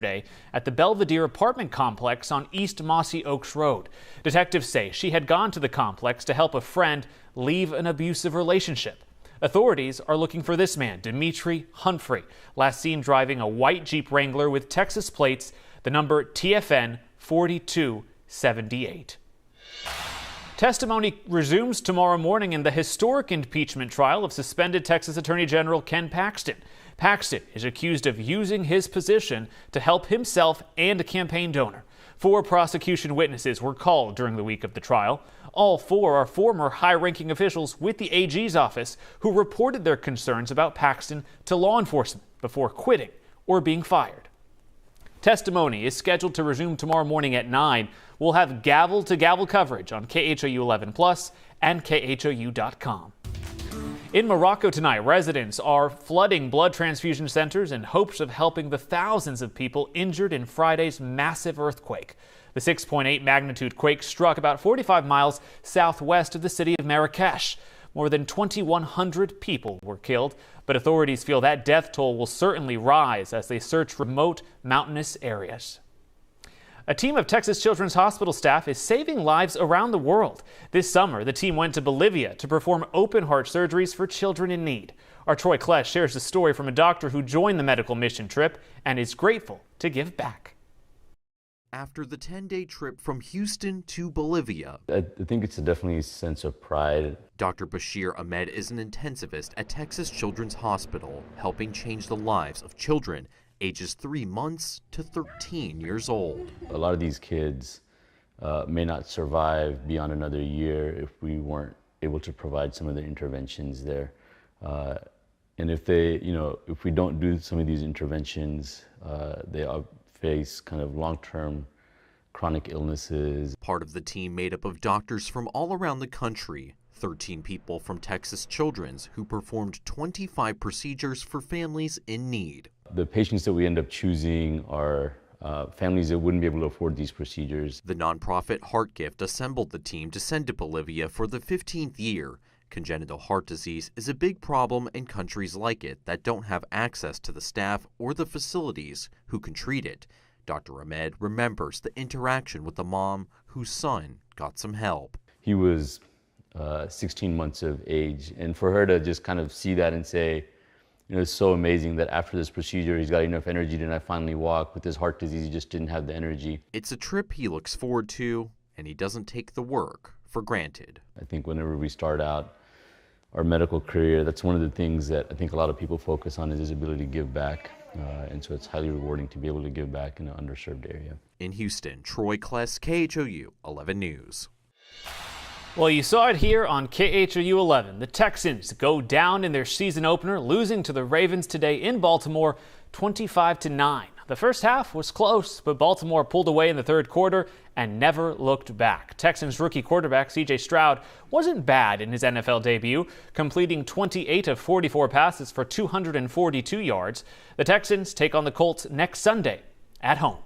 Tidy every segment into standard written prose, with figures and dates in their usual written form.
yesterday at the Belvedere apartment complex on East Mossy Oaks Road. Detectives say she had gone to the complex to help a friend leave an abusive relationship. Authorities are looking for this man, Dimitri Humphrey, last seen driving a white Jeep Wrangler with Texas plates, the number TFN 4278. Testimony resumes tomorrow morning in the historic impeachment trial of suspended Texas Attorney General Ken Paxton. Paxton is accused of using his position to help himself and a campaign donor. 4 prosecution witnesses were called during the week of the trial. All 4 are former high-ranking officials with the AG's office who reported their concerns about Paxton to law enforcement before quitting or being fired. Testimony is scheduled to resume tomorrow morning at 9. We'll have gavel-to-gavel coverage on KHOU 11 Plus and KHOU.com. In Morocco tonight, residents are flooding blood transfusion centers in hopes of helping the thousands of people injured in Friday's massive earthquake. The 6.8 magnitude quake struck about 45 miles southwest of the city of Marrakesh. More than 2,100 people were killed, but authorities feel that death toll will certainly rise as they search remote mountainous areas. A team of Texas Children's Hospital staff is saving lives around the world. This summer, the team went to Bolivia to perform open-heart surgeries for children in need. Our Troy Klesch shares the story from a doctor who joined the medical mission trip and is grateful to give back. After the 10-day trip from Houston to Bolivia, I think it's definitely a sense of pride. Dr. Bashir Ahmed is an intensivist at Texas Children's Hospital, helping change the lives of children ages 3 months to 13 years old. A lot of these kids may not survive beyond another year if we weren't able to provide some of the interventions there. And if we don't do some of these interventions, they face kind of long-term chronic illnesses. Part of the team made up of doctors from all around the country, 13 people from Texas Children's who performed 25 procedures for families in need. The patients that we end up choosing are families that wouldn't be able to afford these procedures. The nonprofit Heart Gift assembled the team to send to Bolivia for the 15th year. Congenital heart disease is a big problem in countries like it that don't have access to the staff or the facilities who can treat it. Dr. Ahmed remembers the interaction with the mom whose son got some help. He was 16 months of age, and for her to just kind of see that and say, it's so amazing that after this procedure he's got enough energy to finally walk. With his heart disease, he just didn't have the energy. It's a trip he looks forward to, and he doesn't take the work for granted. I think whenever we start out our medical career, that's one of the things that I think a lot of people focus on is his ability to give back. And so it's highly rewarding to be able to give back in an underserved area. In Houston, Troy Klesch, KHOU 11 News. Well, you saw it here on KHOU 11. The Texans go down in their season opener, losing to the Ravens today in Baltimore, 25-9. The first half was close, but Baltimore pulled away in the third quarter and never looked back. Texans rookie quarterback C.J. Stroud wasn't bad in his NFL debut, completing 28 of 44 passes for 242 yards. The Texans take on the Colts next Sunday at home.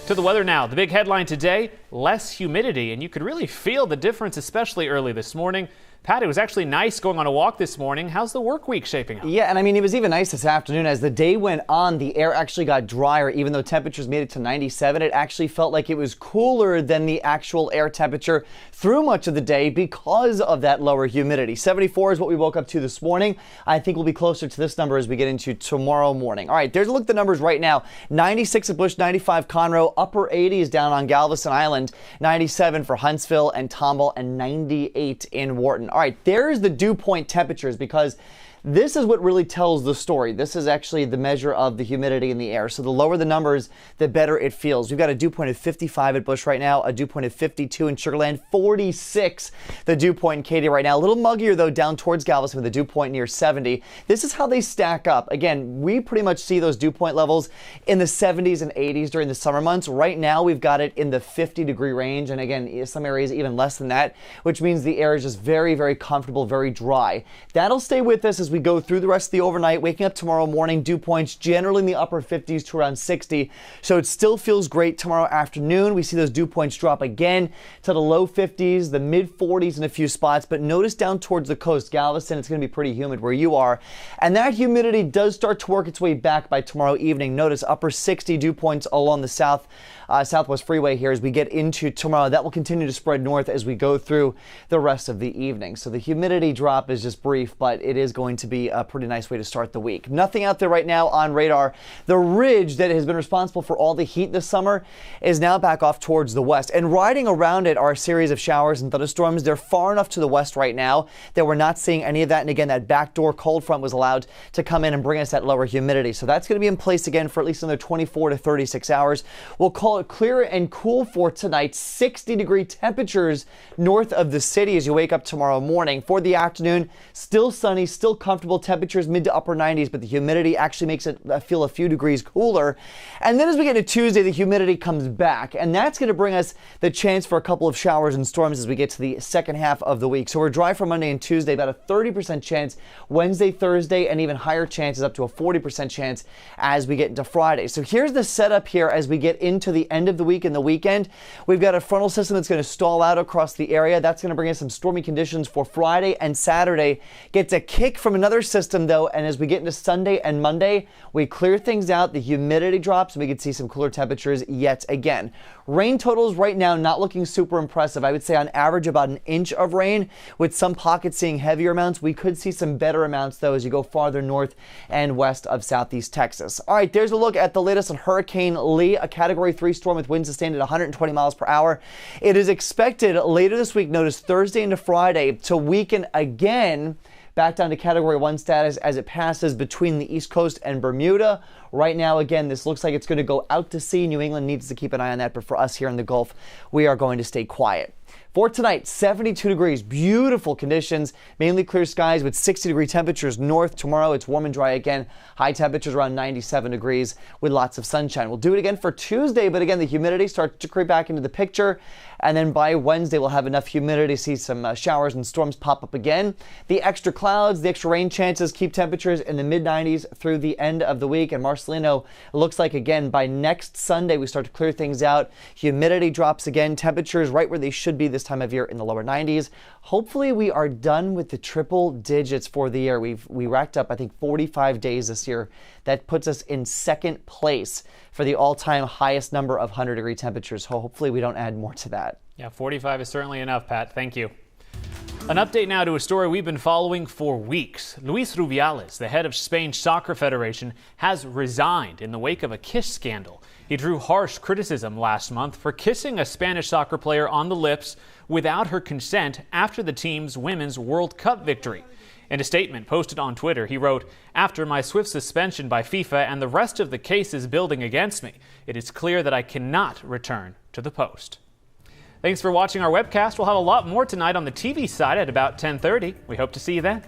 To the weather now. The big headline today, less humidity, and you could really feel the difference, especially early this morning. Pat, it was actually nice going on a walk this morning. How's the work week shaping up? Yeah, and I mean, it was even nice this afternoon. As the day went on, the air actually got drier. Even though temperatures made it to 97, it actually felt like it was cooler than the actual air temperature through much of the day because of that lower humidity. 74 is what we woke up to this morning. I think we'll be closer to this number as we get into tomorrow morning. All right, there's a look at the numbers right now. 96 at Bush, 95 Conroe, upper 80s down on Galveston Island, 97 for Huntsville and Tomball, and 98 in Wharton. All right, there's the dew point temperatures, because this is what really tells the story. This is actually the measure of the humidity in the air. So the lower the numbers, the better it feels. We've got a dew point of 55 at Bush right now, a dew point of 52 in Sugar Land, 46 the dew point in Katy right now. A little muggier though down towards Galveston with a dew point near 70. This is how they stack up. Again, we pretty much see those dew point levels in the 70s and 80s during the summer months. Right now we've got it in the 50-degree range, and again, some areas even less than that, which means the air is just very, very comfortable, very dry. That'll stay with us as as we go through the rest of the overnight. Waking up tomorrow morning, dew points generally in the upper 50s to around 60. So it still feels great tomorrow afternoon. We see those dew points drop again to the low 50s, the mid 40s in a few spots. But notice down towards the coast, Galveston, it's going to be pretty humid where you are. And that humidity does start to work its way back by tomorrow evening. Notice upper 60 dew points along the Southwest Freeway here as we get into tomorrow. That will continue to spread north as we go through the rest of the evening. So the humidity drop is just brief, but it is going to be a pretty nice way to start the week. Nothing out there right now on radar. The ridge that has been responsible for all the heat this summer is now back off towards the west. And riding around it are a series of showers and thunderstorms. They're far enough to the west right now that we're not seeing any of that. And again, that backdoor cold front was allowed to come in and bring us that lower humidity. So that's going to be in place again for at least another 24 to 36 hours. We'll call it clear and cool for tonight. 60-degree temperatures north of the city as you wake up tomorrow morning. For the afternoon, still sunny, still comfortable temperatures mid to upper 90s, but the humidity actually makes it feel a few degrees cooler. And then as we get to Tuesday, the humidity comes back, and that's going to bring us the chance for a couple of showers and storms as we get to the second half of the week. So we're dry for Monday and Tuesday, about a 30% chance Wednesday, Thursday, and even higher chances up to a 40% chance as we get into Friday. So here's the setup here as we get into the end of the week and the weekend. We've got a frontal system that's going to stall out across the area. That's going to bring us some stormy conditions for Friday and Saturday. Gets a kick from another system though, and as we get into Sunday and Monday, we clear things out, the humidity drops, and we can see some cooler temperatures yet again. Rain totals right now not looking super impressive. I would say on average about an inch of rain, with some pockets seeing heavier amounts. We could see some better amounts though as you go farther north and west of southeast Texas. All right, there's a look at the latest on Hurricane Lee, a Category 3 storm with winds sustained at 120 miles per hour. It is expected later this week, notice Thursday into Friday, to weaken again back down to Category 1 status as it passes between the East Coast and Bermuda. Right now, again, this looks like it's going to go out to sea. New England needs to keep an eye on that, but for us here in the Gulf, we are going to stay quiet. For tonight, 72 degrees, beautiful conditions, mainly clear skies with 60-degree temperatures north. Tomorrow, it's warm and dry again. High temperatures around 97 degrees with lots of sunshine. We'll do it again for Tuesday, but again, the humidity starts to creep back into the picture. And then by Wednesday, we'll have enough humidity to see some showers and storms pop up again. The extra clouds, the extra rain chances keep temperatures in the mid-90s through the end of the week. And Marcelino, looks like, again, by next Sunday, we start to clear things out. Humidity drops again. Temperatures right where they should be this time of year in the lower 90s. Hopefully, we are done with the triple digits for the year. We racked up, I think, 45 days this year. That puts us in second place for the all-time highest number of 100-degree temperatures. So hopefully we don't add more to that. Yeah, 45 is certainly enough, Pat. Thank you. An update now to a story we've been following for weeks. Luis Rubiales, the head of Spain's Soccer Federation, has resigned in the wake of a kiss scandal. He drew harsh criticism last month for kissing a Spanish soccer player on the lips without her consent after the team's Women's World Cup victory. In a statement posted on Twitter, he wrote, "After my swift suspension by FIFA and the rest of the cases building against me, it is clear that I cannot return to the post." Thanks for watching our webcast. We'll have a lot more tonight on the TV side at about 10:30. We hope to see you then.